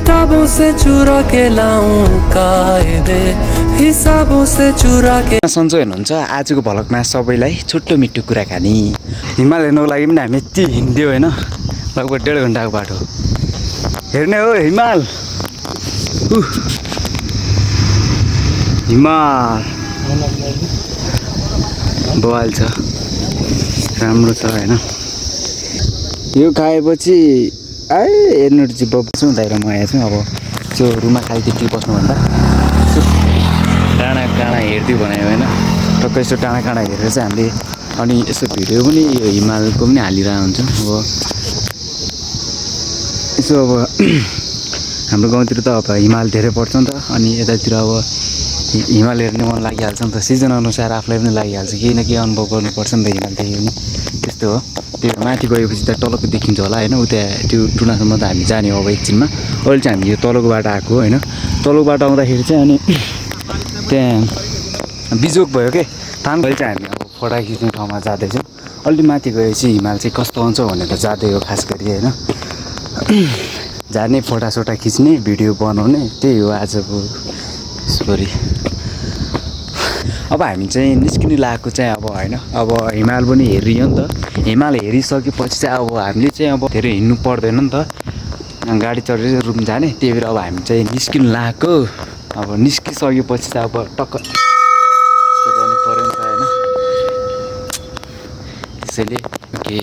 किताबों से चुरा के लाऊं कायदे हिसाबों से चुरा के। सन्चो हेर्नुहुन्छ आजको भ्लगमा सबैलाई छोटो मिठो कुराकानी। हिमाल हेर्नको लागि पनि हामी यति हिँड्यो होइन, लगभग 1.5 घन्टाको बाटो हेर्ने हो हिमाल। हिमाल बवाल छ, राम्रो छ होइन। यो खाएपछि हेर्नु चाहिँ बस्छौँ दाइ र म यहाँ छौँ। अब त्यो रुममा खालि त्यति बस्नुभन्दा डाँडा काँडा हेरिदियो भने होइन, टक्कै यसो डाँडा काँडा हेरेर चाहिँ हामीले अनि यसो भिडियो पनि यो हिमालको पनि हालिरहेको हुन्छौँ। अब यसो अब हाम्रो गाउँतिर त अब हिमाल धेरै पर्छ नि त, अनि यतातिर अब हिमाल हेर्ने मन लागिहाल्छ नि त। सिजन अनुसार आफूलाई पनि लागिहाल्छ, केही न केही अनुभव गर्नुपर्छ नि त हिमाल देख्यो भने। त्यस्तो हो। त्यो माथि गएपछि त तलको देखिन्छ होला होइन, उता त्यो टुनासम्म त हामी जाने हो अब एकछिनमा। अहिले चाहिँ हामी यो तलको बाटो आएको होइन। तलको बाटो आउँदाखेरि चाहिँ अनि त्यहाँ बिजोक भयो के अहिले चाहिँ हामी अब फोटा खिच्ने ठाउँमा जाँदैछौँ। अलि माथि गएपछि हिमाल चाहिँ कस्तो आउँछ भनेर जाँदै हो खास गरी होइन। जाने फोटासोटा खिच्ने भिडियो बनाउने त्यही हो आजको यसरी। अब हामी चाहिँ निस्किनु लागेको चाहिँ अब होइन, अब हिमाल पनि हेरियो नि त। हिमाल हेरिसकेपछि चाहिँ अब हामीले चाहिँ अब धेरै हिँड्नु पर्दैन नि त, गाडी चढेर रुम जाने। त्यही भएर अब हामी चाहिँ निस्किनु लागेको। अब निस्किसकेपछि चाहिँ अब टक्क गर्नु पऱ्यो नि त होइन। त्यसैले के